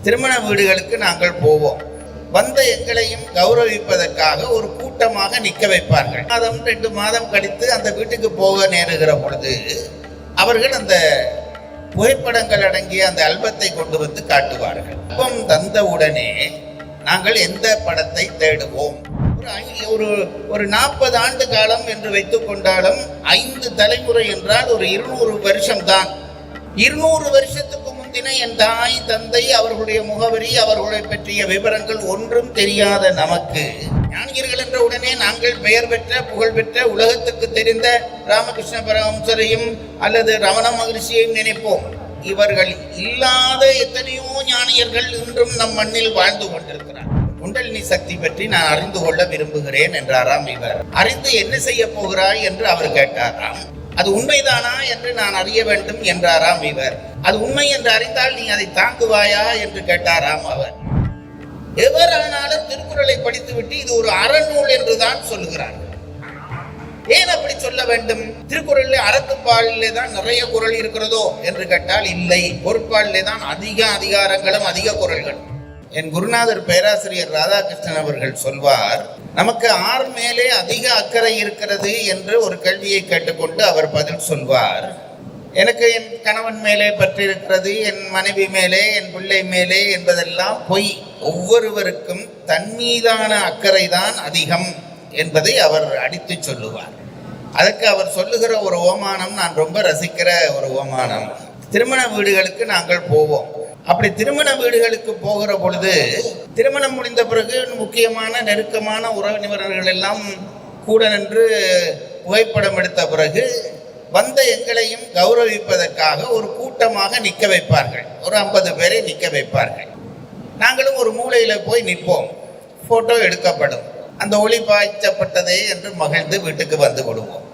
திருமண வீடுகளுக்கு நாங்கள் போவோம். வந்த எங்களையும் கௌரவிப்பதற்காக ஒரு கூட்டமாக நிற்க வைப்பார்கள். 2 மாதம் கழித்து அந்த வீட்டுக்கு போக நேருகிற பொழுது அவர்கள் அந்த புகைப்படங்கள் அடங்கிய அந்த ஆல்பத்தை கொண்டு வந்து காட்டுவார்கள். ஆல்பம் தந்த உடனே நாங்கள் எந்த படத்தை தேடுவோம்? ஒரு 40 ஆண்டு காலம் என்று வைத்துக் கொண்டாலும் 5 தலைமுறை என்றால் ஒரு 200 வருஷம்தான். 200 வருஷத்துக்கு முந்தின என் தாய் தந்தை அவர்களுடைய முகவரி அவர்களை பற்றிய விவரங்கள் ஒன்றும் தெரியாத நமக்கு ஞானியர்கள் என்ற உடனே நாங்கள் பெயர் பெற்ற புகழ் பெற்ற உலகத்துக்கு தெரிந்த ராமகிருஷ்ண பரமஹம்சரையும் அல்லது ரமண மகரிஷியையும் நினைப்போம். இவர்கள் இல்லாத எத்தனையோ ஞானியர்கள் இன்றும் நம் மண்ணில் வாழ்ந்து கொண்டிருக்கிறார். குண்டலினி சக்தி பற்றி நான் அறிந்து கொள்ள விரும்புகிறேன் என்றாராம் இவர். அறிந்து என்ன செய்ய போகிறாய் என்று அவர் கேட்டாராம். அது உண்மைதானா என்று நான் அறிய வேண்டும் என்றாராம் இவர். அது உண்மை என்று அறிந்தால் நீ அதை தாங்குவாயா என்று கேட்டாராம் அவர். எவரானாலும் திருக்குறளை படித்துவிட்டு இது ஒரு அறநூல் என்றுதான் சொல்லுகிறார்கள். ஏன் அப்படி சொல்ல வேண்டும்? திருக்குறளிலே அறத்துப்பாலிலே தான் நிறைய குறள் இருக்கிறதோ என்று கேட்டால் இல்லை, பொருட்பாலிலே தான் அதிக அதிகாரங்களும் அதிக குறள்களும். என் குருநாதர் பேராசிரியர் ராதாகிருஷ்ணன் அவர்கள் சொல்வார், நமக்கு ஆர் மேலே அதிக அக்கறை இருக்கிறது என்று ஒரு கேள்வியை கேட்டுக்கொண்டு அவர் பதில் சொல்வார், எனக்கு என் கணவன் மேலே பற்றி இருக்கிறது, என் மனைவி மேலே, என் பிள்ளை மேலே என்பதெல்லாம் பொய். ஒவ்வொருவருக்கும் தன் மீதான அக்கறை தான் அதிகம் என்பதை அவர் அடித்து சொல்லுவார். அதுக்கு அவர் சொல்லுகிற ஒரு ஓமானம் நான் ரொம்ப ரசிக்கிற ஒரு ஓமானம். திருமண வீடுகளுக்கு நாங்கள் போவோம். அப்படி திருமண வீடுகளுக்கு போகிற பொழுது திருமணம் முடிந்த பிறகு முக்கியமான நெருக்கமான உறவினர்கள் எல்லாம் கூட நின்று புகைப்படம் எடுத்த பிறகு வந்த எங்களையும் கௌரவிப்பதற்காக ஒரு கூட்டமாக நிற்க வைப்பார்கள். ஒரு 50 பேரை நிற்க வைப்பார்கள். நாங்களும் ஒரு மூலையில் போய் நிற்போம். ஃபோட்டோ எடுக்கப்படும். அந்த ஒளி பாய்ச்சப்பட்டதே என்று மகிழ்ந்து வீட்டுக்கு வந்து விடுவோம்.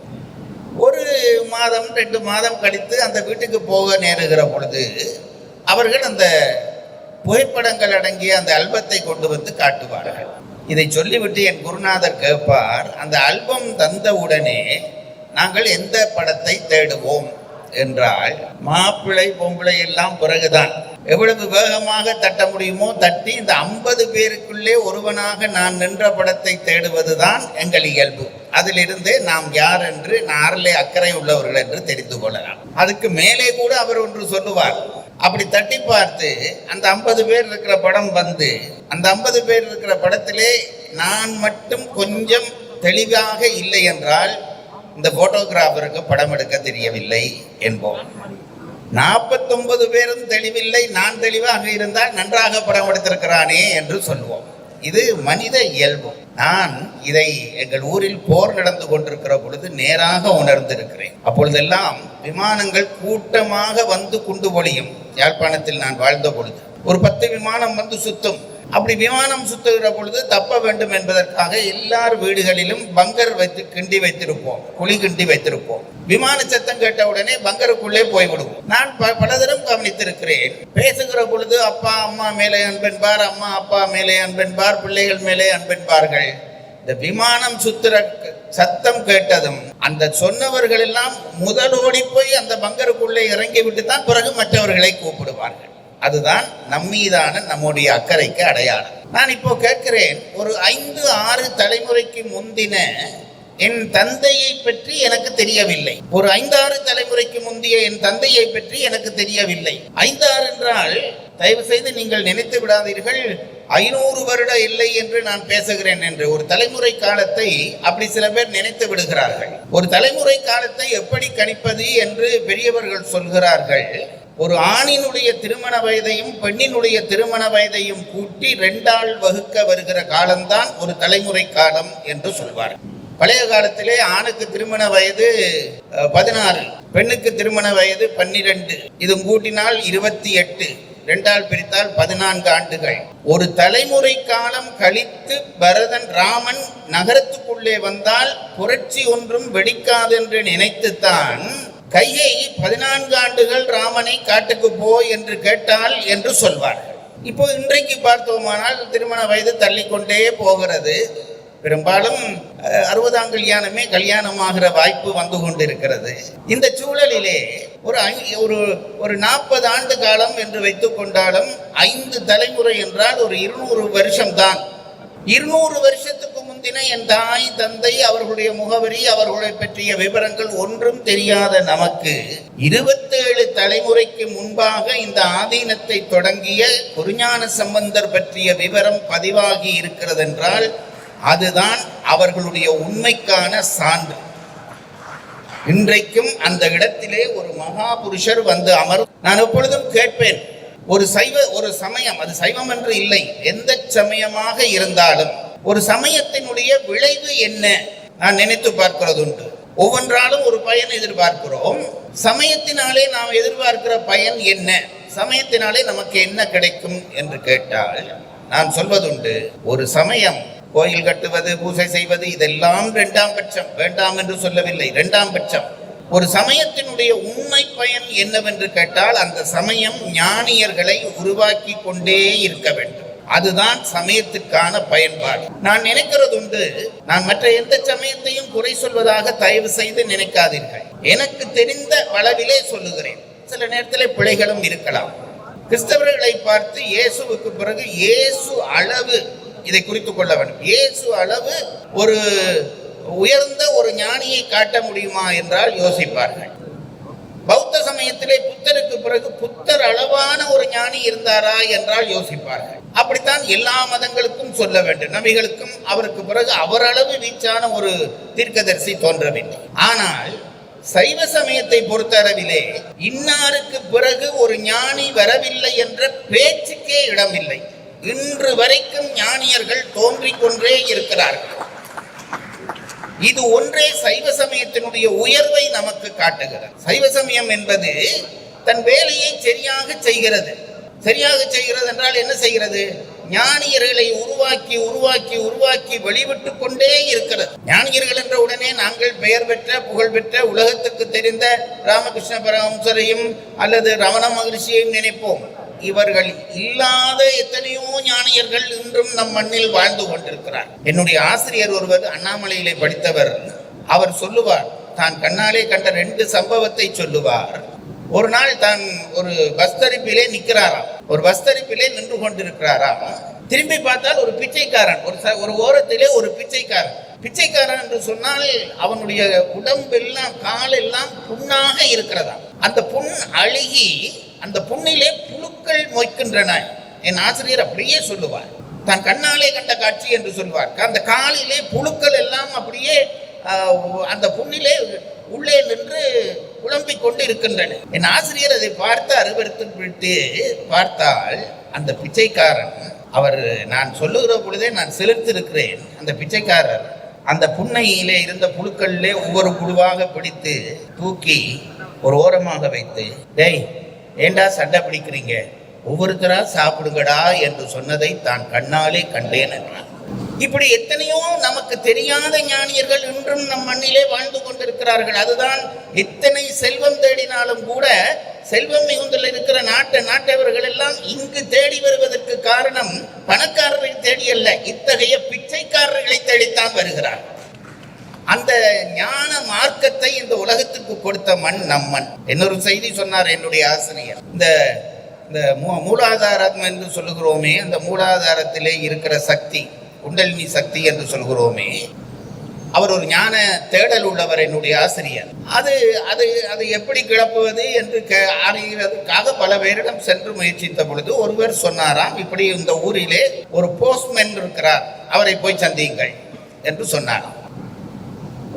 ஒரு 2 மாதம் கழித்து அந்த வீட்டுக்கு போக நேருகிற பொழுது அவர்கள் அந்த புகைப்படங்கள் அடங்கிய அந்த ஆல்பத்தை கொண்டு வந்து காட்டுவார்கள். இதை சொல்லிவிட்டு என் குருநாதர் கேட்பார், அந்த ஆல்பம் தந்த உடனே நாங்கள் எந்த படத்தை தேடுவோம் என்றால், மாப்பிள்ளை பொம்பளை எல்லாம் பிறகுதான். எவ்வளவு வேகமாக தட்ட முடியுமோ தட்டி இந்த 50 பேருக்குள்ளே ஒருவனாக நான் நின்ற படத்தை தேடுவதுதான் எங்கள் இயல்பு. அதிலிருந்தே நாம் யார் என்று, யாரிலே அக்கறை உள்ளவர்கள் என்று தெரிந்து கொள்ளலாம். அதுக்கு மேலே கூட அவர் ஒன்று சொல்லுவார். அப்படி தட்டி பார்த்து அந்த 50 பேர் இருக்கிற படம் வந்து அந்த 50 பேர் இருக்கிற படத்திலே நான் மட்டும் கொஞ்சம் தெளிவாக இல்லை என்றால் இந்த போட்டோகிராஃபருக்கு படம் எடுக்க தெரியவில்லை என்போம். 49 பேரும் தெளிவில்லை, நான் தெளிவாக இருந்தால் நன்றாக படம் எடுத்திருக்கிறானே என்று சொல்லுவோம். இது மனித இயல்பு. நான் இதை எங்கள் ஊரில் போர் நடந்து கொண்டிருக்கிற பொழுது நேராக உணர்ந்திருக்கிறேன். அப்பொழுதெல்லாம் விமானங்கள் கூட்டமாக வந்து குண்டு பொழியும். யாழ்ப்பாணத்தில் நான் வாழ்ந்த பொழுது ஒரு 10 விமானம் வந்து சுத்தும். அப்படி விமானம் சுத்துகிற பொழுது தப்ப வேண்டும் என்பதற்காக எல்லார் வீடுகளிலும் பங்கர் வைத்து கிண்டி வைத்திருப்போம், குழி கிண்டி வைத்திருப்போம். விமான சத்தம் கேட்ட உடனே பங்கருக்குள்ளே போய்விடுவோம். நான் பலதரம் கவனித்திருக்கிறேன். பேசுகிற பொழுது அப்பா அம்மா மேலே அன்பென்பார், அம்மா அப்பா மேலே அன்பென்பார், பிள்ளைகள் மேலே அன்பென்பார்கள். இந்த விமானம் சுத்துற சத்தம் கேட்டதும் அந்த சொன்னவர்கள் எல்லாம் முதலோடி போய் அந்த பங்கருக்குள்ளே இறங்கி விட்டு தான் பிறகு மற்றவர்களை கூப்பிடுவார்கள். அதுதான் நம்மீதான நம்முடைய அக்கறைக்கு அடையாளம். நான் இப்போ கேட்கிறேன், ஒரு 5-6 தலைமுறைக்கு முந்தின என் தந்தையை பற்றி எனக்கு தெரியவில்லை. ஒரு 5-6 தலைமுறைக்கு முந்தைய என் தந்தையை பற்றி எனக்கு தெரியவில்லை. 5-6 என்றால் தயவு செய்து நீங்கள் நினைத்து விடாதீர்கள் 500 வருட இல்லை என்று நான் பேசுகிறேன் என்று. ஒரு தலைமுறை காலத்தை அப்படி சில பேர் நினைத்து விடுகிறார்கள். ஒரு தலைமுறை காலத்தை எப்படி கணிப்பது என்று பெரியவர்கள் சொல்கிறார்கள். ஒரு ஆணினுடைய திருமண வயதையும் பெண்ணினுடைய திருமண வயதையும் கூட்டி 2ஆல் வகுக்க வருகிற காலம்தான் ஒரு தலைமுறை காலம் என்று சொல்வார்கள். பழைய காலத்திலே ஆணுக்கு திருமண வயது 16, பெண்ணுக்கு திருமண வயது 12. இது கூட்டினால் 28, 2ஆல் பிரித்தால் 14 ஆண்டுகள். ஒரு தலைமுறை காலம் கழித்து பரதன் ராமன் நகரத்துக்குள்ளே வந்தால் புரட்சி ஒன்றும் வெடிக்காதென்று நினைத்துத்தான் கையை 14 ஆண்டுகள் ராமனை காட்டுக்கு போ என்று கேட்டால் என்று சொல்வார்கள். இப்போ இன்றைக்கு பார்த்தோமானால் திருமண வயது தள்ளிக்கொண்டே போகிறது. பெரும்பாலும் 60ஆம் கல்யாணமே கல்யாணமாகிற வாய்ப்பு வந்து கொண்டிருக்கிறது. இந்த சூழலிலே ஒரு 40 ஆண்டு காலம் என்று வைத்துக் கொண்டாலும் 5 தலைமுறை என்றால் ஒரு 200 வருஷம் தான். 200 வருஷத்துக்கு முந்தின என் தாய் தந்தை அவர்களுடைய முகவரி, அவர்களை பற்றிய விவரங்கள் ஒன்றும் தெரியாத நமக்கு 27 தலைமுறைக்கு முன்பாக இந்த ஆதீனத்தை தொடங்கிய குருஞான சம்பந்தர் பற்றிய விவரம் பதிவாகி இருக்கிறது என்றால் அதுதான் அவர்களுடைய உண்மைக்கான சான்று. இன்றைக்கும் அந்த இடத்திலே ஒரு மகாபுருஷர் வந்து நான் எப்பொழுதும் கேட்பேன், ஒரு சமயம், அது சைவம் என்று இல்லை, எந்த சமயமாக இருந்தாலும் ஒரு சமயத்தினுடைய விளைவு என்ன நான் நினைத்து பார்க்கிறது உண்டு. ஒவ்வொன்றாலும் ஒரு பயன் எதிர்பார்க்கிறோம். சமயத்தினாலே நாம் எதிர்பார்க்கிற பயன் என்ன, சமயத்தினாலே நமக்கு என்ன கிடைக்கும் என்று கேட்டால் நான் சொல்வதுண்டு, ஒரு சமயம் கோயில் கட்டுவது, பூஜை செய்வது, இதெல்லாம் 2ஆம் பட்சம். வேண்டாம் என்று சொல்லவில்லை, 2ஆம் பட்சம். ஒரு சமயத்தினுடைய உண்மை பயன் என்னவென்று கேட்டால் அந்த சமயம் ஞானியர்களை உருவாக்கி கொண்டே இருக்க வேண்டும். அதுதான் சமயத்துக்கான பயன்பாடு. நான் நினைக்கிறது உண்டு, நான் மற்ற எந்த சமயத்தையும் குறை சொல்வதாக தயவு செய்து நினைக்காதீர்கள். எனக்கு தெரிந்த அளவிலே சொல்லுகிறேன். சில நேரத்தில் பிழைகளும் இருக்கலாம். கிறிஸ்தவர்களை பார்த்து இயேசுவுக்கு பிறகு இயேசு அளவு இதை குறித்துக் கொள்ள வேண்டும். இயேசு அளவு ஒரு உயர்ந்த ஒரு ஞானியை காட்ட முடியுமா என்றால் யோசிப்பார்கள். பௌத்த சமயத்திலே புத்தருக்கு பிறகு புத்தர் அளவான ஒரு ஞானி இருந்தாரா என்றால் யோசிப்பார்கள். அப்படித்தான் எல்லா மதங்களுக்கும் சொல்ல வேண்டும். நபிகளுக்கும் அவருக்கு பிறகு அவர் அளவு வீச்சான ஒரு தீர்க்கதரிசி தோன்றவில்லை. ஆனால் சைவ சமயத்தை பொறுத்தளவிலே இன்னாருக்கு பிறகு ஒரு ஞானி வரவில்லை என்ற பேச்சுக்கே இடமில்லை. இன்று வரைக்கும் ஞானியர்கள் தோன்றிக் கொண்டே இருக்கிறார்கள். இது ஒன்றே சைவ சமயத்தினுடைய உயர்வை நமக்கு காட்டுகிறது. சைவ சமயம் என்பது தன் வேலையை சரியாக செய்கிறது. சரியாக செய்கிறது என்றால் என்ன செய்கிறது? ஞானியர்களை உருவாக்கி உருவாக்கி உருவாக்கி வெளிவிட்டு கொண்டே இருக்கிறது. ஞானியர்கள் என்ற உடனே நாங்கள் பெயர் பெற்ற புகழ் பெற்ற உலகத்துக்கு தெரிந்த ராமகிருஷ்ண பரமஹம்சரையும் அல்லது ரமண மகரிஷியையும் நினைப்போம். இவர்கள் இல்லாத எத்தனையோ ஞானியர்கள் இன்றும் நம் மண்ணில் வாழ்ந்து கொண்டிருக்கிறார். என்னுடைய ஆசிரியர் ஒருவர் அண்ணாமலையிலே படித்தவர். அவர் சொல்லுவார், தான் கண்ணாலே கண்ட 2 சம்பவத்தை சொல்லுவார். ஒரு நாள் தான் ஒரு பஸ் தரிப்பிலே நிற்கிறாராம். ஒரு பஸ் தரிப்பிலே நின்று கொண்டிருக்கிறாராம். திரும்பி பார்த்தால் ஒரு பிச்சைக்காரன், ஒரு ஓரத்திலே ஒரு பிச்சைக்காரன் என்று சொன்னால் அவனுடைய உடம்பெல்லாம் காலெல்லாம் புண்ணாக இருக்கிறதா. அந்த புண் அழுகி அந்த புண்ணிலே புழுக்கள் மொய்க்கின்றன. என் ஆசிரியர் அப்படியே சொல்லுவார், தான் கண்ணாலே கண்ட காட்சி என்று சொல்வார். அந்த காலிலே புழுக்கள் எல்லாம் அப்படியே அந்த புண்ணிலே உள்ளே நின்று குழம்பிக் கொண்டு இருக்கின்றன. என் ஆசிரியர் அதை பார்த்து அருவருத்து விட்டு பார்த்தால் அந்த பிச்சைக்காரன், அவர் நான் சொல்லுகிற பொழுதே நான் செலுத்திருக்கிறேன், அந்த பிச்சைக்காரர் அந்த புண்ணையிலே இருந்த புழுக்களிலே ஒவ்வொரு புழுவாக பிடித்து தூக்கி ஒரு ஓரமாக வைத்து, டேய் ஏண்டா சண்டை பிடிக்கிறீங்க, ஒவ்வொருத்தரா சாப்பிடுங்கடா என்று சொன்னதை தான் கண்ணாலே கண்டேன் என்றார். இப்படி எத்தனையோ நமக்கு தெரியாத ஞானியர்கள் இன்றும் நம் மண்ணிலே வாழ்ந்து கொண்டிருக்கிறார்கள். அதுதான் எத்தனை செல்வம் தேடினாலும் கூட செல்வம் மிகுந்தில் இருக்கிற நாட்டவர்கள் எல்லாம் இங்கு தேடி வருவதற்கு காரணம் பணக்காரர்களை தேடி அல்ல, இத்தகைய பிச்சைக்காரர்களை தேடித்தான் வருகிறார். அந்த ஞான மார்க்கத்தை இந்த உலகத்துக்கு கொடுத்த மண் நம் மண். இன்னொரு செய்தி சொன்னார் என்னுடைய ஆசிரியர், இந்த மூலாதாரம் என்று சொல்லுகிறோமே, அந்த மூலாதாரத்திலே இருக்கிற சக்தி, குண்டலினி சக்தி என்று சொல்கிறோமே, அவர் ஒரு ஞான தேடல் உள்ளவர் என்னுடைய ஆசிரியர். அது எப்படி கிளப்புவது என்று அறிகிறதுக்காக பல பேரிடம் சென்று முயற்சித்த பொழுது ஒருவர் சொன்னாராம், இப்படி இந்த ஊரிலே ஒரு போஸ்ட்மேன் இருக்கிறார், அவரை போய் சந்தியுங்கள் என்று சொன்னாராம்.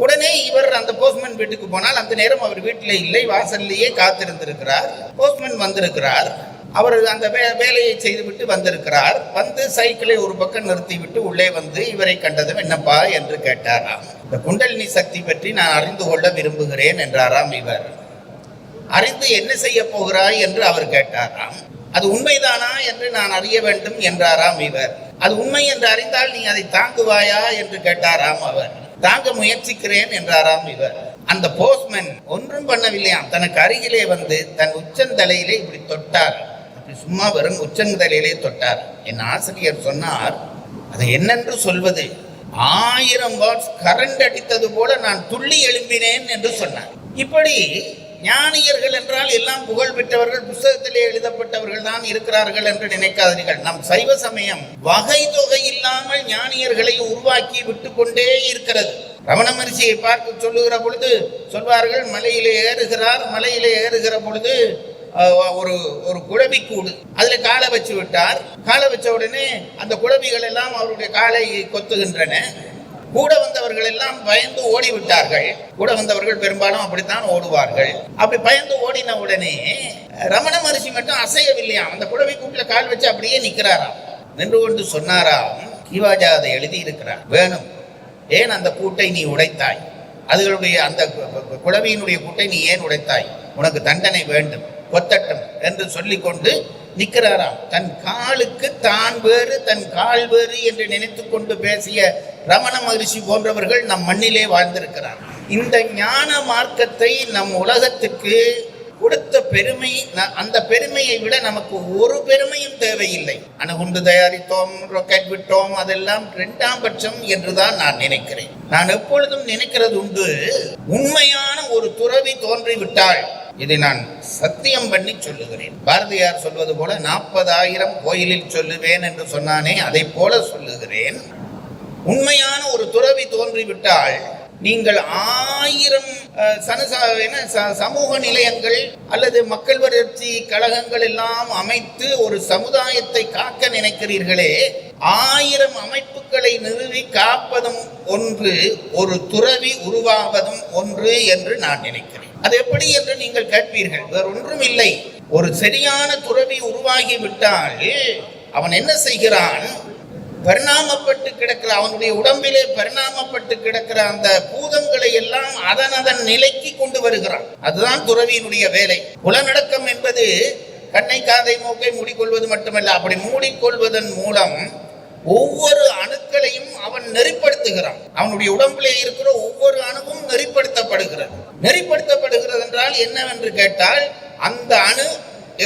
உடனே இவர் அந்த போஸ்ட்மேன் வீட்டுக்கு போனால் அந்த நேரம் அவர் வீட்டில் இல்லை, வாசல்லையே காத்திருந்திருக்கிறார். போஸ்ட்மேன் வந்திருக்கிறார். அவர் அந்த வேலையை செய்துவிட்டு வந்திருக்கிறார். வந்து சைக்கிளை ஒரு பக்கம் நிறுத்திவிட்டு உள்ளே வந்து இவரை கண்டதும் என்னப்பா என்று கேட்டாராம். இந்த குண்டலினி சக்தி பற்றி நான் அறிந்து கொள்ள விரும்புகிறேன் என்றாராம் இவர். அறிந்து என்ன செய்ய போகிறாய் என்று அவர் கேட்டாராம். அது உண்மைதானா என்று நான் அறிய வேண்டும் என்றாராம் இவர். அது உண்மை என்று அறிந்தால் நீ அதை தாங்குவாயா என்று கேட்டாராம் அவர். தாங்க முயற்சிக்கிறேன் என்றாராம் இவர். அந்த போஸ்ட்மேன் ஒன்றும் பண்ணவில்லையாம், தனக்கு அருகிலே வந்து தன் உச்சந்தலையிலே இப்படி தொட்டார். அப்படி சும்மா வெறும் உச்சந்தலையிலே தொட்டார். என் ஆசிரியர் சொன்னார், அதை என்னென்று சொல்வது, 1000 வாட்ஸ் கரண்ட் அடித்தது போல நான் துள்ளி எழும்பினேன் என்று சொன்னார். இப்படி ஞானியர்கள் என்றால் எல்லாம் புகழ் பெற்றவர்கள், புத்தகத்திலே எழுதப்பட்டவர்கள் தான் இருக்கிறார்கள் என்று நினைக்காதீர்கள். நம் சைவ சமயம் வகை தொகை இல்லாமல் ஞானியர்களை உருவாக்கி விட்டு கொண்டே இருக்கிறது. ரமண மகரிஷியை பார்த்து சொல்லுகிற பொழுது சொல்வார்கள், மலையிலே ஏறுகிற பொழுது ஒரு குழவி கூடு, அதுல காலை வச்சு விட்டார். காலை வச்ச உடனே அந்த குழவிகள் எல்லாம் அவருடைய காலை கொத்துகின்றன. கூட வந்தவர்கள் எல்லாம் பயந்து ஓடிவிட்டார்கள். கூட வந்தவர்கள் பெரும்பாலும் அப்படித்தான் ஓடுவார்கள். அப்படி பயந்து ஓடின உடனே ரமண மகரிஷி மட்டும் அசையவில்லையாம். அந்த குழவி கூட்டுல கால் வச்சு அப்படியே நிற்கிறாராம். நின்று கொண்டு சொன்னாராம், கிவாஜா அதை எழுதி இருக்கிறார், வேணும், ஏன் அந்த கூட்டை நீ உடைத்தாய்? அதுகளுடைய அந்த குழவியினுடைய கூட்டை நீ ஏன் உடைத்தாய்? உனக்கு தண்டனை வேண்டும், கொத்தட்டும் என்று சொல்லிக்கொண்டு நிற்கிறாராம். தன் காலுக்கு தான் வேறு தன் கால் வேறு என்று நினைத்து கொண்டு பேசிய ரமண மகரிஷி போன்றவர்கள் நம் மண்ணிலே வாழ்ந்திருக்கிறார். இந்த ஞான மார்க்கத்தை நம் உலகத்துக்கு கொடுத்த பெருமை, அந்த பெருமையை விட நமக்கு ஒரு பெருமையும் தேவையில்லை. அணுகுண்டு தயாரித்தோம், ராக்கெட் விட்டோம், அதெல்லாம் 2ஆம் பட்சம் என்றுதான் நான் நினைக்கிறேன். நான் எப்பொழுதும் நினைக்கிறது உண்டு, உண்மையான ஒரு துறவி தோன்றிவிட்டால், இதை நான் சத்தியம் பண்ணி சொல்லுகிறேன், பாரதியார் சொல்வது போல 40,000 கோயிலில் சொல்லுவேன் என்று சொன்னானே, அதை போல சொல்லுகிறேன். உண்மையான ஒரு துறவி தோன்றிவிட்டால் நீங்கள் 1000 சமூக நிலையங்கள் அல்லது மக்கள் வளர்ச்சி கழகங்கள் எல்லாம் அமைத்து ஒரு சமுதாயத்தை காக்க நினைக்கிறீர்களே, 1000 அமைப்புகளை நிறுவி காப்பதும் ஒன்று, ஒரு துறவி உருவாவதும் ஒன்று என்று நான் நினைக்கிறேன். அது எப்படி என்று நீங்கள் கேட்பீர்கள். வேற ஒன்றும் இல்லை, ஒரு சரியான துறவி உருவாகி விட்டால் அவன் என்ன செய்கிறான், பரிணாமப்பட்டு கிடக்கிற அவனுடைய உடம்பிலே பரிணாமப்பட்டு கிடக்கிற அந்த பூதங்களை எல்லாம் அதன் நிலைக்கு கொண்டு வருகிறான். அதுதான் துறவியினுடைய வேலை. புலநடக்கம் என்பது கண்ணை காதை மூக்கை மூடிக்கொள்வது மட்டுமல்ல, அப்படி மூடிக்கொள்வதன் மூலம் ஒவ்வொரு அணுக்களையும் அவன் நெறிப்படுத்துகிறான். அவனுடைய உடம்பிலே இருக்கிற ஒவ்வொரு அணுவும் நெறிப்படுத்தப்படுகிறது என்றால் என்னவென்று கேட்டால், அந்த அணு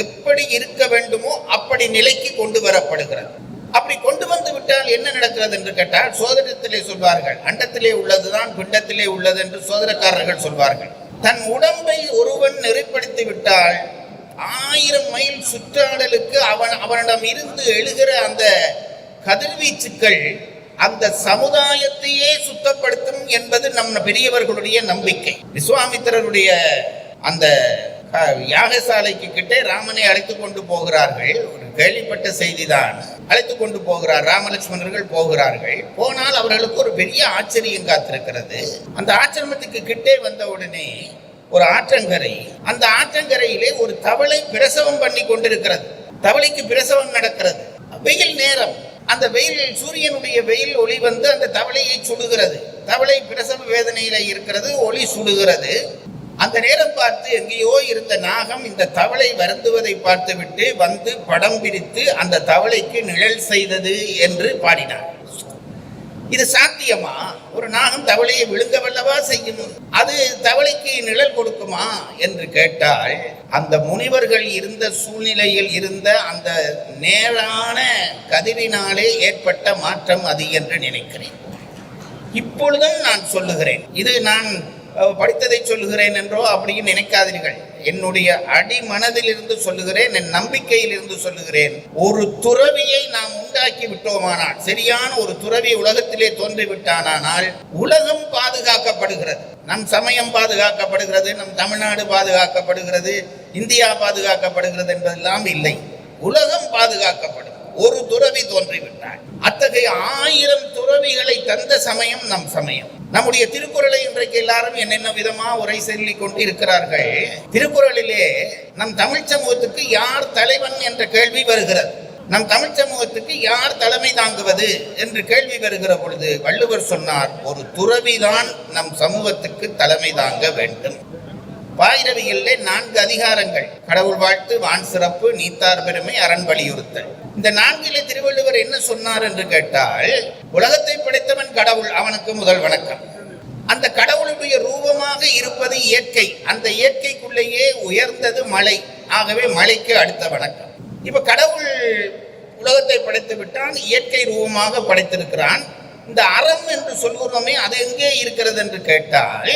எப்படி இருக்க வேண்டுமோ அப்படி நிலைக்கு கொண்டு வரப்படுகிறது. அப்படி கொண்டு வந்து விட்டால் என்ன நடக்கிறது என்று கேட்டால், சோதனத்திலே சொல்வார்கள், அண்டத்திலே உள்ளதுதான் பிண்டத்திலே உள்ளது என்று சோதனக்காரர்கள் சொல்வார்கள். தன் உடம்பை ஒருவன் நெறிப்படுத்தி விட்டால் 1000 மைல் சுற்றாடலுக்கு அவனிடம் இருந்து எழுகிற அந்த கதிர்வீச்சுக்கள் அந்த சமுதாயத்தையே சுத்தப்படுத்தும் என்பது நம் பெரியவர்களுடைய நம்பிக்கை. விஸ்வாமித்திரருடைய அந்த யாகசாலைக்கு கிட்டே ராமனை அழைத்து கொண்டு போகிறார்கள். ஒரு கேள்விப்பட்ட செய்திதான். அழைத்து கொண்டு போகிறார், ராமலட்சுமணர்கள் போகிறார்கள். போனால் அவர்களுக்கு ஒரு பெரிய ஆச்சரியம் காத்திருக்கிறது. அந்த ஆச்சிரமத்துக்கு கிட்டே வந்த உடனே ஒரு ஆற்றங்கரை, அந்த ஆற்றங்கரையிலே ஒரு தவளை பிரசவம் பண்ணி கொண்டிருக்கிறது. தவளைக்கு பிரசவம் நடக்கிறது. வெயில் நேரம், அந்த வெயில், சூரியனுடைய வெயில் ஒளி வந்து அந்த தவளையை சுடுகிறது. தவளை பிரசவ வேதனையில இருக்கிறது, ஒளி சுடுகிறது. அந்த நேரம் பார்த்து எங்கேயோ இருந்த நாகம் இந்த தவளை வருந்துவதை பார்த்து விட்டு வந்து படம் பிடித்து அந்த தவளைக்கு நிழல் செய்தது என்று பாடினார். இது சாத்தியமா? ஒரு நாகம் தவளையை விழுங்கவல்லவா செய்யும், அது தவளைக்கு நிழல் கொடுக்குமா என்று கேட்டால், அந்த முனிவர்கள் இருந்த சூழ்நிலையில் இருந்த அந்த நேரான கதிரினாலே ஏற்பட்ட மாற்றம் அது என்று நினைக்கிறேன். இப்பொழுதும் நான் சொல்லுகிறேன், இது நான் படித்ததை சொல்லுகிறேன் என்றோ அப்படின்னு நினைக்காதீர்கள். என்னுடைய அடிமனதில் இருந்து சொல்லுகிறேன், என் நம்பிக்கையில் இருந்து சொல்லுகிறேன். ஒரு துறவியை நாம் உண்டாக்கி விட்டோமானால், சரியான ஒரு துறவி உலகத்திலே தோன்றிவிட்டானால் உலகம் பாதுகாக்கப்படுகிறது. நம் சமயம் பாதுகாக்கப்படுகிறது, நம் தமிழ்நாடு பாதுகாக்கப்படுகிறது, இந்தியா பாதுகாக்கப்படுகிறது என்பதெல்லாம் இல்லை. உலகம் பாதுகாக்கப்படும் ஒரு துறவி தோன்றிவிட்டார். அத்தகைய 1000 துறவிகளை தந்த சமயம் நம் சமயம். நம்முடைய திருக்குறளை இன்றைக்கு எல்லாரும் என்னென்ன விதமா உரை சொல்லி கொண்டு இருக்கிறார்கள். திருக்குறளிலே நம் தமிழ் சமூகத்துக்கு யார் தலைவன் என்ற கேள்வி வருகிறது. நம் தமிழ் சமூகத்துக்கு யார் தலைமை தாங்குவது என்று கேள்வி வருகிற பொழுது வள்ளுவர் சொன்னார், ஒரு துறவிதான் நம் சமூகத்துக்கு தலைமை தாங்க வேண்டும். பாயிரவியல்லே 4 அதிகாரங்கள்: கடவுள் வாழ்த்து, வான் சிறப்பு, நீத்தார் பெருமை, அரண் வலியுறுத்தல். இந்த 4 திருவள்ளுவர் என்ன சொன்னார் என்று கேட்டால், உலகத்தை படைத்தவன் கடவுள், அவனுக்கு முதல் வணக்கம். அந்த கடவுளுடைய ரூபமாக இருப்பது இயற்கை, அந்த இயற்கைக்குள்ளேயே உயர்ந்தது மழை, ஆகவே மழைக்கு அடுத்த வணக்கம். இப்ப கடவுள் உலகத்தை படைத்து விட்டான், இயற்கை ரூபமாக படைத்திருக்கிறான். இந்த அறம் என்று சொல்கிறோமே அது எங்கே இருக்கிறது என்று கேட்டால்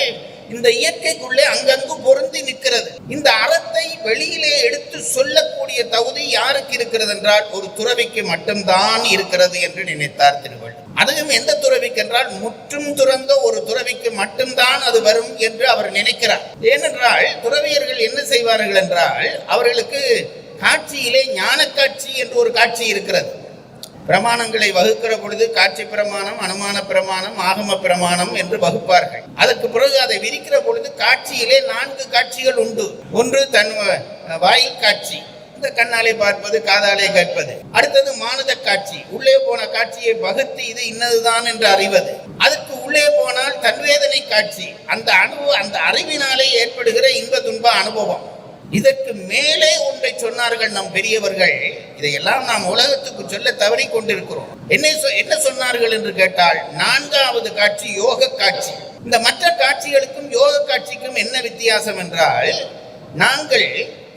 இந்த இயற்கைக்குள்ளே அங்கங்கு பொருந்தி நிற்கிறது. இந்த அறத்தை வெளியிலே எடுத்து சொல்லக்கூடிய தகுதி யாருக்கு இருக்கிறது என்றால் ஒரு துறவிக்கு மட்டும்தான் இருக்கிறது என்று நினைத்தார் திருவள்ளுவர். அதுவும் எந்த துறவிக்கு என்றால் முற்றும் துறந்த ஒரு துறவிக்கு மட்டும்தான் அது வரும் என்று அவர் நினைக்கிறார். ஏனென்றால் துறவியர்கள் என்ன செய்வார்கள் என்றால் அவர்களுக்கு காட்சியிலே ஞான காட்சி என்று ஒரு காட்சி இருக்கிறது. பிரமாணங்களை வகுக்கிற பொழுது காட்சி பிரமாணம், அனுமான பிரமாணம், ஆகம பிரமாணம் என்று வகுப்பார்கள். அதற்கு பிறகு அதை விரிக்கிற பொழுது காட்சியிலே 4 காட்சிகள் உண்டு. ஒன்று தன் வாயில் காட்சி, இந்த கண்ணாலே பார்ப்பது, காதாலே கேட்பது. அடுத்தது மானத காட்சி, உள்ளே போன காட்சியை வகுத்து இது இன்னதுதான் என்று அறிவது. அதற்கு உள்ளே போனால் தன்வேதனை காட்சி, அந்த அறிவினாலே ஏற்படுகிற இன்ப துன்ப அனுபவம். இதற்கு மேலே ஒன்றை சொன்னார்கள் நம் பெரியவர்கள். இதையெல்லாம் நாம் உலகத்துக்கு சொல்ல தவறி கொண்டிருக்கிறோம். என்ன சொன்னார்கள் என்று கேட்டால் 4வது காட்சி யோக காட்சி. இந்த மற்ற காட்சிகளுக்கும் யோக காட்சிக்கும் என்ன வித்தியாசம் என்றால், நாங்கள்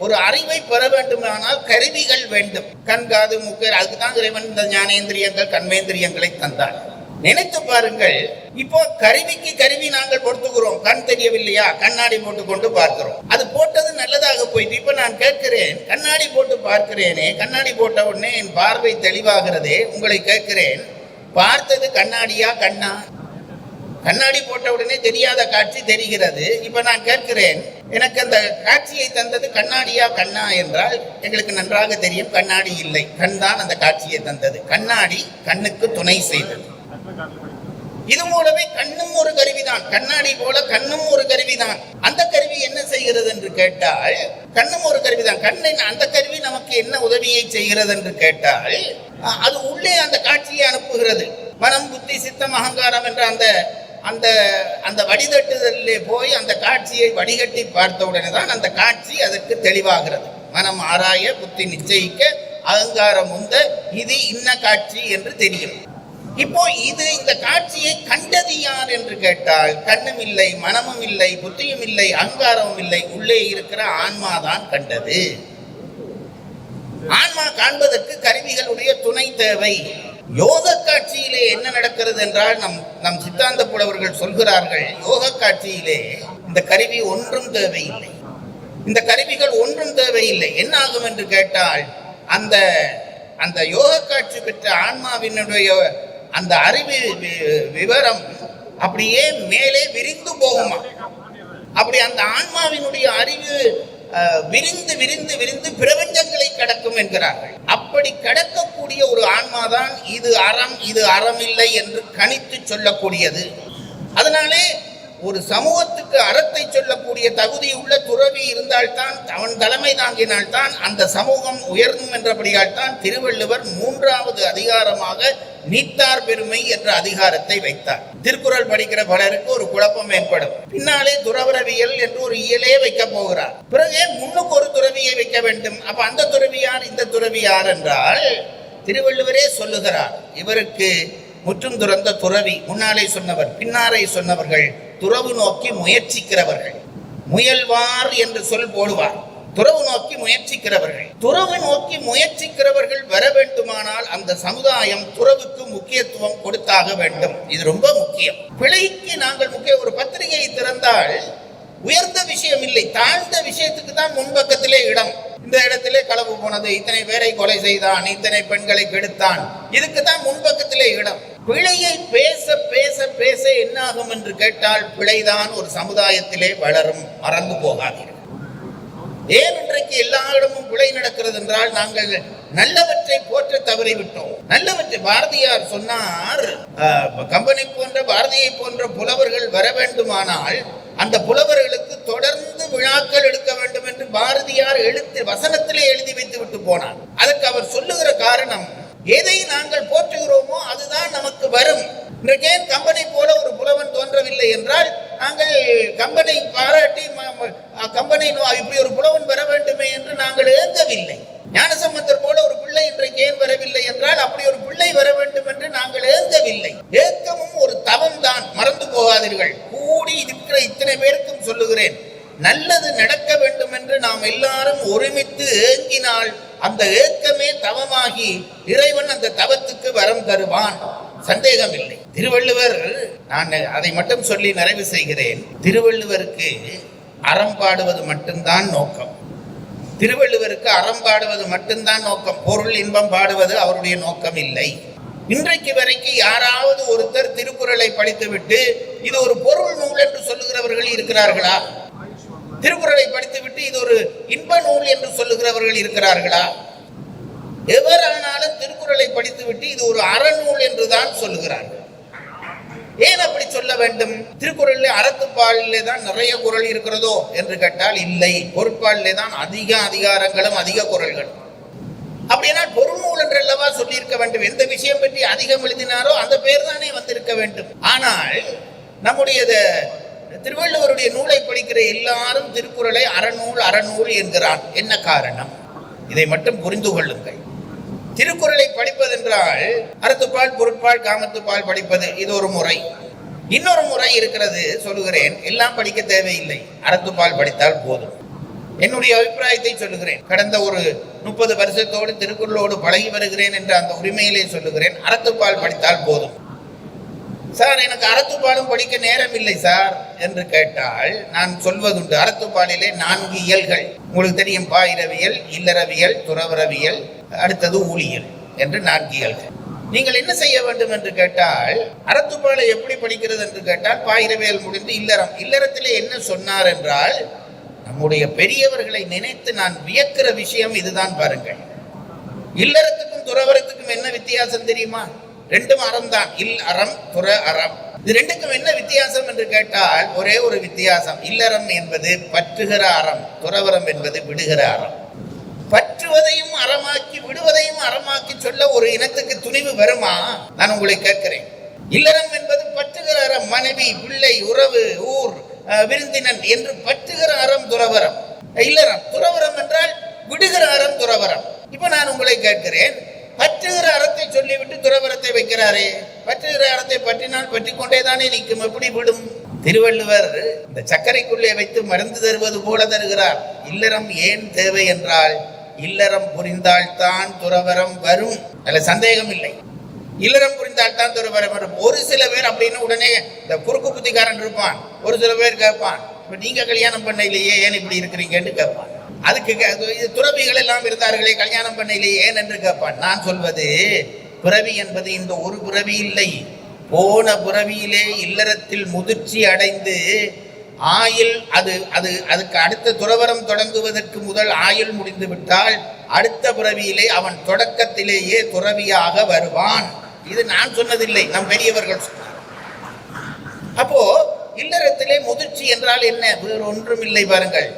ஒரு அறிவை பெற வேண்டுமானால் கருவிகள் வேண்டும். கண், காது, மூக்கு, அதுக்குதான் இறைவன் இந்த ஞானேந்திரியங்கள் கண்மேந்திரியங்களை தந்தார். நினைத்து பாருங்கள், இப்போ கருவிக்கு கருவி நாங்கள் பொறுத்துக்கிறோம். கண் தெரியவில்லையா, கண்ணாடி போட்டுக்கொண்டு பார்க்கிறோம். அது போட்டது நல்லதாக போயிட்டு இப்ப நான் கேட்கிறேன், கண்ணாடி போட்டு பார்க்கிறேனே, கண்ணாடி போட்ட உடனே என் பார்வை தெளிவாகிறதே. உங்களை கேட்கிறேன், பார்த்தது கண்ணாடியா கண்ணா? கண்ணாடி போட்ட உடனே தெரியாத காட்சி தெரிகிறது. இப்ப நான் கேட்கிறேன், எனக்கு அந்த காட்சியை தந்தது கண்ணாடியா கண்ணா என்றால் எங்களுக்கு நன்றாக தெரியும் கண்ணாடி இல்லை, கண் தான் அந்த காட்சியை தந்தது. கண்ணாடி கண்ணுக்கு துணை செய்தது. இது போலவே கண்ணும் ஒரு கருவிதான். கண்ணாடி போல கண்ணும் ஒரு கருவிதான். அந்த கருவி என்ன செய்கிறது என்று கேட்டால், கண்ணும் ஒரு கருவிதான். கண்ணின் அந்த கருவி நமக்கு என்ன உதவியை செய்கிறது என்று கேட்டால், அது உள்ளே அந்த காட்சியை அனுப்புகிறது. மனம், புத்தி, சித்தம், அகங்காரம் என்ற அந்த வடிதட்டுதலிலே போய் அந்த காட்சியை வடிகட்டி பார்த்தவுடனே தான் அந்த காட்சி அதற்கு தெளிவாகிறது. மனம் ஆராய, புத்தி நிச்சயிக்க, அகங்காரம் உந்த, இது இன்ன காட்சி என்று தெரியும். இப்போ இந்த காட்சியை கண்டது யார் என்று கேட்டால், கண்ணும் இல்லை, மனமும் இல்லை, புத்தியும் இல்லை, அகங்காரமும் இல்லை, உள்ளே இருக்கிற ஆன்மாதான் கண்டது. ஆன்மா காண்பதற்கு கருவிகளுடைய துணை தேவை. யோக காட்சியிலே என்ன நடக்கிறது என்றால், நம் சித்தாந்த புலவர்கள் சொல்கிறார்கள், யோக காட்சியிலே இந்த கருவி ஒன்றும் தேவையில்லை, இந்த கருவிகள் ஒன்றும் தேவையில்லை. என்ன ஆகும் என்று கேட்டால், அந்த யோக காட்சி பெற்ற ஆன்மாவினுடைய அந்த அறிவு விவரம் அப்படியே மேலே விரிந்து போகுமா. அப்படி அந்த ஆன்மாவினுடைய அறிவு விரிந்து விரிந்து விரிந்து பிரபஞ்சங்களை கடக்கும் என்கிறார்கள். அப்படி கடக்கக்கூடிய ஒரு ஆன்மாதான் இது அறம், இது அறமில்லை என்று கணித்து சொல்லக்கூடியது. அதனாலே ஒரு சமூகத்துக்கு அறத்தை சொல்லக்கூடிய தகுதி உள்ள துறவி இருந்தால்தான், அவன் தலைமை தாங்கினால்தான் அந்த சமூகம் உயர்ந்தும் என்றபடியால் தான் திருவள்ளுவர் 3வது அதிகாரமாக நீத்தார் பெருமை என்ற அதிகாரத்தை வைத்தார். திருக்குறள் படிக்கிற பலருக்கு ஒரு குழப்பம் ஏற்படும். பின்னாலே துறவரவியல் என்று ஒரு இயலே வைக்க போகிறார். பிறகு முன்னுக்கு ஒரு துறவியை வைக்க வேண்டும். அப்ப அந்த துறவியார் இந்த துறவியார் என்றால் திருவள்ளுவரே சொல்லுகிறார், இவருக்கு முற்றும் துறந்த துறவி. முன்னாலே சொன்னவர், பின்னாரை சொன்னவர்கள் துறவு நோக்கி முயற்சிக்கிறவர்கள். முயல்வார் என்று சொல் போடுவார். துறவு நோக்கி முயற்சிக்கிறவர்கள். துறவு நோக்கி முயற்சிக்கிறவர்கள் வர வேண்டுமானால் அந்த சமுதாயம் துறவுக்கு முக்கியத்துவம் கொடுத்தாக வேண்டும். இது ரொம்ப முக்கியம். பிழைக்கு நாங்கள் ஒரு பத்திரிகையை திறந்தால் உயர்ந்த விஷயம் இல்லை, தாழ்ந்த விஷயத்துக்கு தான் முன்பக்கத்திலே இடம். இந்த இடத்திலே களவு போனது, இத்தனை பேரை கொலை செய்தான், இத்தனை பெண்களை கெடுத்தான், இதுக்கு தான் முன்பக்கத்திலே இடம். பிழையை பேச பேச பேச என்ன ஆகும் என்று கேட்டால், பிழைதான் ஒரு சமுதாயத்திலே வளரும். மறந்து போகாதீர்கள். ஏன் இன்றைக்கு எல்லா இடமும் பிழை நடக்கிறது என்றால், நாங்கள் நல்லவற்றை போற்ற தவறிவிட்டோம். நல்லவற்றை பாரதியார் சொன்னார், கம்பெனி போன்ற பாரதியை போன்ற புலவர்கள் வர வேண்டுமானால் அந்த புலவர்களுக்கு தொடர்ந்து விழாக்கள் எடுக்க வேண்டும் என்று பாரதியார் வசனத்திலே எழுதி வைத்து விட்டு போனார். அதற்கு அவர் சொல்லுகிற காரணம், எதை நாங்கள் போற்றுகிறோமோ அதுதான் நமக்கு வரும். இன்றைக்கு ஏன் கம்பெனி போல ஒரு புலவன் தோன்றவில்லை என்றால், நாங்கள் கம்பெனி பாராட்டி கம்பெனி இப்படி ஒரு புலவன் வர வேண்டுமே என்று நாங்கள் ஏங்கவில்லை. ஞானசம்பந்தர் போல ஒரு பிள்ளை இன்றைக்கு ஏன் வரவில்லை என்றால், அப்படி ஒரு பிள்ளை வர வேண்டும் என்று நாங்கள் ஏங்கவில்லை. ஏக்கமும் ஒரு தவம் தான், மறந்து போகாதீர்கள். கூடி இருக்கிற இத்தனை பேருக்கும் சொல்லுகிறேன், நல்லது நடக்க வேண்டும் என்று நாம் எல்லாரும் ஒருமித்து ஏங்கினால் அந்த ஏக்கமே தவமாகி இறைவன் அந்த தவத்துக்கு வரம் தருவான். சந்தேகம் இல்லை. திருவள்ளுவர், நான் அதை மட்டும் சொல்லி நிறைவு செய்கிறேன், திருவள்ளுவருக்கு அறம் பாடுவது மட்டும்தான் நோக்கம். திருவள்ளுவருக்கு அறம் பாடுவது மட்டும்தான் நோக்கம். பொருள் இன்பம் பாடுவது அவருடைய நோக்கம் இல்லை. இன்றைக்கு வரைக்கும் யாராவது ஒருத்தர் திருக்குறளை படித்துவிட்டு இது ஒரு பொருள் நூல் என்று சொல்லுகிறவர்கள் இருக்கிறார்களா? திருக்குறளை படித்துவிட்டு இது ஒரு இன்ப நூல் என்று சொல்லுகிறவர்கள் இருக்கிறார்களா? எவரானாலும் திருக்குறளை படித்துவிட்டு இது ஒரு அறநூல் என்றுதான் சொல்லுகிறார்கள். ஏன் அப்படி சொல்ல வேண்டும்? திருக்குறளிலே அறத்துப்பாலிலே தான் நிறைய குறள் இருக்கிறதோ என்று கேட்டால் இல்லை, பொருட்பாலிலே தான் அதிக அதிகாரங்களும் அதிக குறள்களும். அப்படின்னா பொருள் நூல் என்று அல்லவா சொல்லியிருக்க வேண்டும். எந்த விஷயம் பற்றி அதிகம் எழுதினாரோ அந்த பேர் தானே வந்திருக்க வேண்டும். ஆனால் நம்முடைய திருவள்ளுவருடைய நூலை படிக்கிற எல்லாரும் திருக்குறளை அறநூல் அறநூல் என்கிறான். என்ன காரணம்? இதை மட்டும் புரிந்து கொள்ளுங்கள். திருக்குறளை படிப்பதென்றால் அறத்துப்பால், பொருட்பால், காமத்துப்பால் படிப்பது, இது ஒரு முறை. இன்னொரு முறை இருக்கிறது, சொல்லுகிறேன். எல்லாம் படிக்க தேவையில்லை, அறத்துப்பால் படித்தால் போதும். என்னுடைய அபிப்பிராயத்தை சொல்லுகிறேன். கடந்த ஒரு 30 வருஷத்தோடு திருக்குறளோடு பழகி வருகிறேன் என்ற அந்த உரிமையிலே சொல்லுகிறேன். அறத்துப்பால் படித்தால் போதும். சார், எனக்கு அறத்துப்பாலும் படிக்க நேரம் இல்லை சார் என்று கேட்டால் நான் சொல்வதுண்டு. அறத்துப்பாலிலே 4 இயல்கள் உங்களுக்கு தெரியும். பாயிரவியல், இல்லறவியல், துறவரவியல், அடுத்தது ஊழியல் என்று 4 இயல்கள். நீங்கள் என்ன செய்ய வேண்டும் என்று கேட்டால், அறத்துப்பாலை எப்படி படிக்கிறது என்று கேட்டால், பாயிரவியல் முடிந்து இல்லறம். இல்லறத்திலே என்ன சொன்னார் என்றால், நம்முடைய பெரியவர்களை நினைத்து நான் வியக்கிற விஷயம் இதுதான் பாருங்கள். இல்லறத்துக்கும் துறவரத்துக்கும் என்ன வித்தியாசம் தெரியுமா? ரெண்டும் அறம் தான். இல் அறம், துற அறம். இது ரெண்டுக்கும் என்ன வித்தியாசம் என்று கேட்டால் ஒரே ஒரு வித்தியாசம். இல்லறம் என்பது பற்றுகிற அறம், துறவரம் என்பது விடுகிற அறம். பற்றுவதையும் அறமாக்கி விடுவதையும் அறமாக்கி சொல்ல ஒரு இனத்துக்கு துணிவு வருமா? நான் உங்களை கேட்கிறேன். இல்லறம் என்பது பற்றுகிற அறம். மனைவி, பிள்ளை, உறவு, ஊர், விருந்தினன் என்று பற்றுகிற அறம் துறவரம். இல்லறம். துறவரம் என்றால் விடுகிற அறம் துறவரம். இப்ப நான் உங்களை கேட்கிறேன், பற்றுகிற அறத்தை சொல்லிவிட்டு துறவரத்தை வைக்கிறாரே. பற்றுகிற அறத்தை பற்றினால் பற்றி கொண்டேதானே நிற்கும், எப்படி விடும்? திருவள்ளுவர் இந்த சர்க்கரைக்குள்ளே வைத்து மருந்து தருவது போல தருகிறார். இல்லறம் ஏன் தேவை என்றால், இல்லறம் புரிந்தால்தான் துறவரம் வரும். அதுல சந்தேகம் இல்லை. இல்லறம் புரிந்தால்தான் துறவரம் வரும். ஒரு சில பேர் அப்படின்னு உடனே இந்த குறுக்கு புத்திக்காரன் இருப்பான். ஒரு சில பேர் கேட்பான், இப்ப நீங்க கல்யாணம் பண்ண இல்லையே, ஏன் இப்படி இருக்கிறீங்கன்னு கேட்பான். அதுக்கு துறவிகள் எல்லாம் இருந்தார்களே, கல்யாணம் பண்ண இல்லையே ஏன் என்று கேட்பான். நான் சொல்வது, பிறவி என்பது இந்த ஒரு பிறவி இல்லை. போன பிறவியிலே இல்லறத்தில் முதிர்ச்சி அடைந்து ஆயுள் அதுக்கு அடுத்த துறவரம் தொடங்குவதற்கு முதல் ஆயுள் முடிந்து விட்டால் அடுத்த பிறவியிலே அவன் தொடக்கத்திலேயே துறவியாக வருவான். இது நான் சொன்னதில்லை, நம் பெரியவர்கள் சொன்னார். அப்போ இல்லறத்திலே முதிர்ச்சி என்றால் என்ன? வேறு ஒன்றும் இல்லை. பாருங்கள்,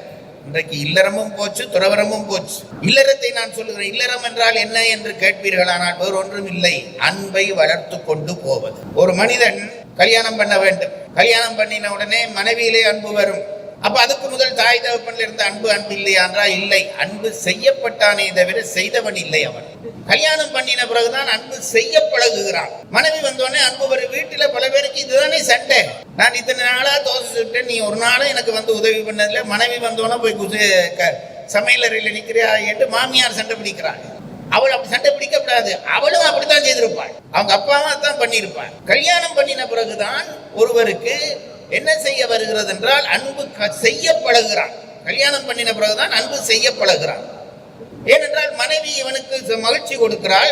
இன்றைக்கு இல்லறமும் போச்சு, துறவரமும் போச்சு. இல்லறத்தை நான் சொல்லுகிறேன். இல்லறம் என்றால் என்ன என்று கேட்பீர்களானால் வேறு ஒன்றும் இல்லை, அன்பை வளர்த்து கொண்டு போவது. ஒரு மனிதன் கல்யாணம் பண்ண வேண்டும். கல்யாணம் பண்ணின உடனே மனைவியிலே அன்பு வரும். அப்ப அதுக்கு முதல் தாய் தகப்பன்ல இருந்த அன்பு இல்லையா என்றால் இல்லை. அன்பு செய்யப்பட்டானே தவிர செய்தவன் இல்லை அவன். கல்யாணம் பண்ணின பிறகுதான் அன்பு செய்ய பழகுகிறான். மனைவி வந்தோடனே அன்பு வரும். வீட்டுல பல பேருக்கு இதுதானே சண்டை. நான் இத்தனை நாளா தோசை சுட்டேன், நீ ஒரு நாளும் எனக்கு வந்து உதவி பண்ணதில்லை. மனைவி வந்தோன்னா போய் சமையலறையில் நிற்கிறியா என்று மாமியார் சண்டை பிடிக்கிறாள். அவள் அப்படி சண்டை பிடிக்கப்படாது. அவளும் அப்படித்தான் செய்திருப்பாள். அவங்க அப்பாவும் அதான் பண்ணியிருப்பாள். கல்யாணம் பண்ணின பிறகுதான் ஒருவருக்கு என்ன செய்ய வருகிறது என்றால் அன்பு செய்ய பழகுகிறான். கல்யாணம் பண்ணின பிறகுதான் அன்பு செய்ய பழகுகிறான். ஏனென்றால் மனைவி இவனுக்கு மகிழ்ச்சி கொடுக்கிறாள்,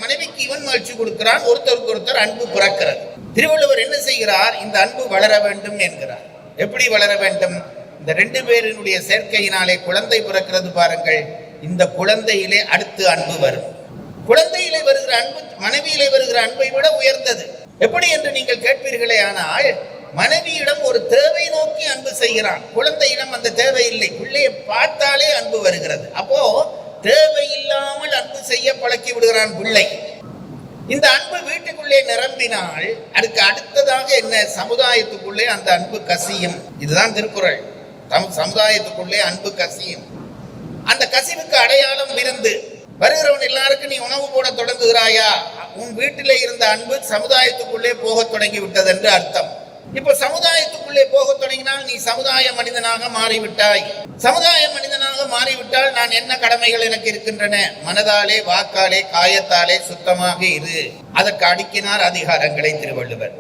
மனைவிக்கு இவன் மகிழ்ச்சி கொடுக்கிறான். ஒருத்தருக்கு ஒருத்தர் அன்பு பிறக்கிறது. திருவள்ளுவர் என்ன செய்கிறார்? இந்த அன்பு வளர வேண்டும் என்கிறார். எப்படி வளர வேண்டும்? இந்த 2 பேரினுடைய சேர்க்கையினாலே குழந்தை பிறக்கிறது பாருங்கள். இந்த குழந்தையிலே அடுத்து அன்பு வரும். குழந்தையிலே வருகிற அன்பு மனைவியிலே வருகிற அன்பை விட உயர்ந்தது. எப்படி என்று நீங்கள் கேட்பீர்களே. ஆனால் மனைவியிடம் ஒரு தேவை நோக்கி அன்பு செய்கிறான். குழந்தையிடம் அந்த தேவை இல்லை. பிள்ளையை பார்த்தாலே அன்பு வருகிறது. அப்போ தேவையில்லாமல் அன்பு செய்ய பழக்கி விடுகிறான் பிள்ளை. இந்த அன்பு வீட்டுக்குள்ளே நிரம்பினால் அதுக்கு அடுத்ததாக என்ன? சமுதாயத்துக்குள்ளே அந்த அன்பு கசியும். இதுதான் திருக்குறள். சமுதாயத்துக்குள்ளே அன்பு கசியும். அந்த கசிவுக்கு அடையாளம் விருந்து. வருகிறவன் எல்லாருக்கும் நீ உணவு போட தொடங்குகிறாயா? உன் வீட்டிலே இருந்த அன்பு சமுதாயத்துக்குள்ளே போக தொடங்கி விட்டது என்று அர்த்தம். இப்ப சமுதாயத்துக்குள்ளே போக தொடங்கினால் நீ சமுதாய மனிதனாக மாறிவிட்டாய். சமுதாய மனிதனாக மாறிவிட்டால் நான் என்ன கடமைகள் எனக்கு இருக்கின்றன? மனதாலே, வாக்காலே, காயத்தாலே சுத்தமாக இரு. அதற்கு அடுக்கினார் அதிகாரங்களை திருவள்ளுவர்.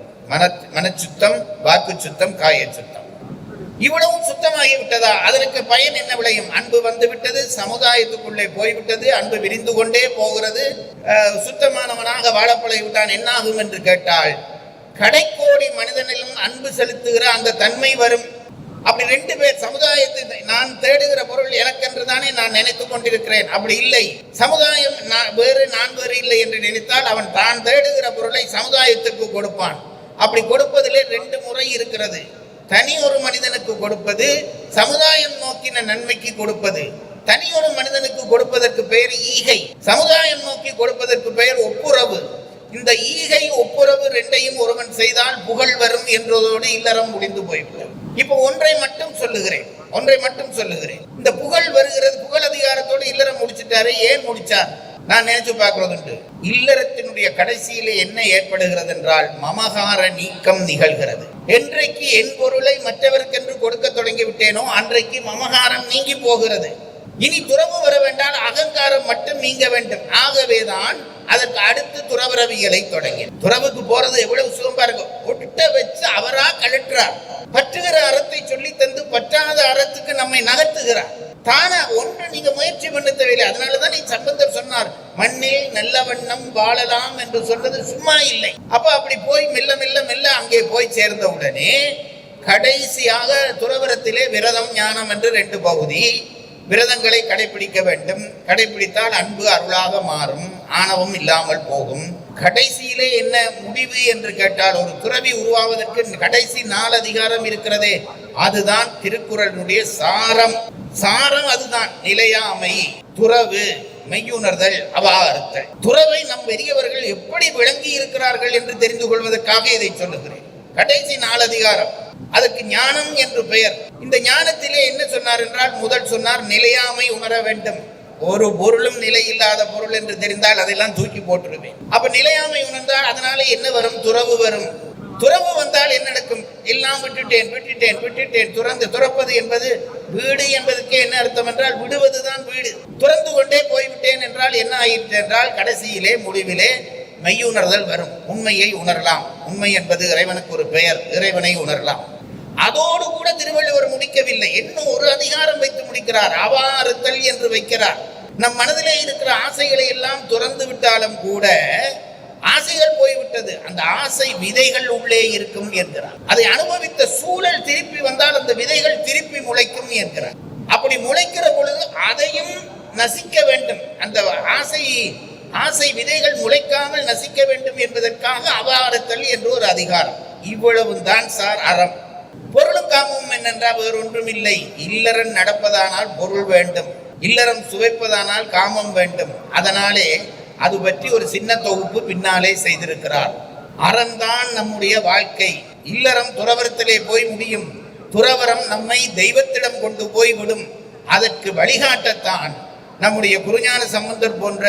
மனச்சுத்தம், வாக்கு சுத்தம், காய சுத்தம். இவ்வளவும் சுத்தமாகி விட்டதா? அதற்கு பயன் என்ன விளையும்? அன்பு வந்து விட்டது, சமுதாயத்துக்குள்ளே போய்விட்டது, அன்பு விரிந்து கொண்டே போகிறது. சுத்தமானவனாக வாழப்பழகி விட்டான். என்னாகும் என்று கேட்டால், கடைக்கோடி மனிதனிலும் அன்பு செலுத்துகிற அந்த தன்மை வரும். அப்படி ரெண்டு பேர் சமுதாயத்தை நான் தேடுகிற பொருள் எனக்கென்று தானே நான் நினைத்துக் கொண்டிருக்கிறேன். அப்படி இல்லை, சமுதாயம் வேறு நான் வேறு இல்லை என்று நினைத்தால் அவன் தான் தேடுகிற பொருளை சமுதாயத்துக்கு கொடுப்பான். அப்படி கொடுப்பதிலே ரெண்டு முறை இருக்கிறது. தனி ஒரு மனிதனுக்கு கொடுப்பது, சமுதாயம் நோக்கின நன்மைக்கு கொடுப்பது. தனி ஒரு மனிதனுக்கு கொடுப்பதற்கு பெயர் ஈகை, சமுதாயம் நோக்கி கொடுப்பதற்கு பெயர் ஒப்புரவு. இந்த ஈகை ஒப்புரவு ரெண்டையும் ஒருவன் செய்தால் புகழ் வரும் என்றதோடு இல்லறம் முடிந்து போய்விடும். இப்ப ஒன்றை மட்டும் சொல்லுகிறேன். இந்த புகழ் வருகிறது, புகழ் அதிகாரத்தோடு இல்லறம் முடிச்சுட்டாரு. ஏன் முடிச்சார்? நான் நினைச்சு பார்க்கறது, இல்லறத்தினுடைய கடைசியிலே என்ன ஏற்படுகிறது என்றால் மமகார நீக்கம் நிகழ்கிறது. என்றைக்கு என் பொருளை மற்றவருக்கென்று கொடுக்க தொடங்கி விட்டேனோ அன்றைக்கு மமகாரம் நீங்கி போகிறது. இனி துறவு வர வேண்டாம், அகங்காரம் மட்டும் நீங்க வேண்டும். ஆகவேதான் அதற்கு அடுத்து துறவரவியலை தொடங்கி. துறவுக்கு போறது எவ்வளவு சுகமா இருக்கும். ஒட்ட வச்சு அவரா கழற்றார். பற்றுகிற அறத்தை சொல்லி தந்து பற்றாத அறத்துக்கு நம்மை நகர்த்துகிறார். தானா ஒன்று நீங்க முயற்சி பண்ண தேவையில்லை. அதனாலதான் நீ சம்பந்தர் சொன்னார், மண்ணில் நல்ல வண்ணம் வாழலாம் என்று சொன்னது சும்மா இல்லை. அப்ப அப்படி போய் மெல்ல மெல்ல மெல்ல அங்கே போய் சேர்ந்த உடனே கடைசியாக துறவரத்திலே விரதம் ஞானம் என்று ரெண்டு பகுதி. விரதங்களை கடைபிடிக்க வேண்டும். கடைபிடித்தால் அன்பு அருளாக மாறும், ஆணவம் இல்லாமல் போகும். கடைசியிலே என்ன முடிவு என்று கேட்டால், ஒரு துறவி உருவாவதற்கு கடைசி 4 அதிகாரம் இருக்கிறதே, அதுதான் திருக்குறளுடைய சாரம். அதுதான் நிலையாமை, துறவு, மெய்யுணர்தல், அவாறுத்தல். துறவை நம் பெரியவர்கள் எப்படி விளங்கி இருக்கிறார்கள் என்று தெரிந்து கொள்வதற்காக இதை சொல்லுகிறேன். கடைசி 4 அதிகாரம், அதற்கு ஞானம் என்று பெயர். இந்த ஞானத்திலே என்ன சொன்னார் என்றால், முதல் சொன்னார் நிலையாமை உணர வேண்டும். ஒரு பொருளும் நிலை இல்லாத பொருள் என்று தெரிந்தால் அதெல்லாம் தூக்கி போட்டுருவேன். அப்ப நிலையாமை உணர்ந்தால் அதனால என்ன வரும்? துறவு வரும். துறவு வந்தால் என்ன நடக்கும்? எல்லாம் விட்டுட்டேன். துறப்பது என்பது வீடு என்பதற்கு என்ன அர்த்தம் என்றால் விடுவதுதான் வீடு. துறந்து கொண்டே போய்விட்டேன் என்றால் என்ன ஆயிற்று என்றால், கடைசியிலே முடிவிலே மெய்யுணர்தல் வரும். உண்மையை உணரலாம். உண்மை என்பது இறைவனுக்கு ஒரு பெயர். இறைவனை உணரலாம். அதோடு கூட திருவள்ளுவர் முடிக்கவில்லை, இன்னும் ஒரு அதிகாரம் வைத்து முடிக்கிறார். அவாறுத்தல் என்று வைக்கிறார். நம் மனதிலே இருக்கிற ஆசைகளை எல்லாம் துறந்து விட்டாலும் கூட ஆசைகள் போய்விட்டது, அந்த ஆசை விதைகள் உள்ளே இருக்கும் என்கிறார். அதை அனுபவித்த சூழல் திருப்பி வந்தால் அந்த விதைகள் திருப்பி முளைக்கும் என்கிறார். அப்படி முளைக்கிற பொழுது அதையும் நசிக்க வேண்டும். அந்த ஆசை விதைகள் முளைக்காமல் நசிக்க வேண்டும் என்பதற்காக அவாறுத்தல் என்று ஒரு அதிகாரம். இவ்வளவுதான் சார் அறம். பொருளும் காமமும் என்னென்றால் வேறு ஒன்றும் இல்லை. இல்லறம் நடப்பதானால் பொருள் வேண்டும், இல்லறம் சுவைப்பதானால் காமம் வேண்டும். அதனாலே அது பற்றி ஒரு சின்ன தொகுப்பு பின்னாலே செய்திருக்கிறார். அறம்தான் நம்முடைய வாழ்க்கை. இல்லறம் துறவரத்திலே போய் முடியும். துறவரம் நம்மை தெய்வத்திடம் கொண்டு போய் விடும். அதற்கு வழிகாட்டத்தான் நம்முடைய குருஞான சம்பந்தர் போன்ற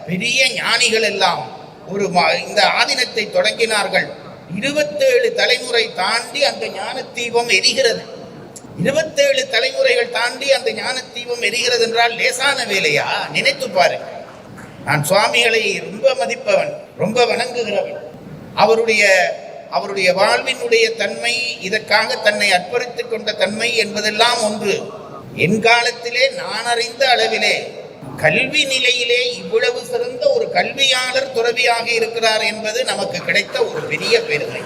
பெரிய ஞானிகள் எல்லாம் இந்த ஆதீனத்தை தொடங்கினார்கள். 27 தலைமுறை தாண்டி அந்த ஞான தீபம் எரிகிறது. 27 தலைமுறைகள் தாண்டி அந்த ஞான தீபம் எரிகிறது என்றால் லேசான வேலையா? நினைத்து பாருங்க. நான் சுவாமிகளை ரொம்ப மதிப்பவன், ரொம்ப வணங்குகிறவன். அவருடைய வாழ்வினுடைய தன்மை, இதற்காக தன்னை அர்ப்பணித்துக் கொண்ட தன்மை என்பதெல்லாம் ஒன்று. என் காலத்திலே நான் அறிந்த அளவிலே கல்வி நிலையிலே இவ்வளவு சிறந்த ஒரு கல்வியாளர் துறவியாக இருக்கிறார் என்பது நமக்கு கிடைத்த ஒரு பெரிய பெருமை.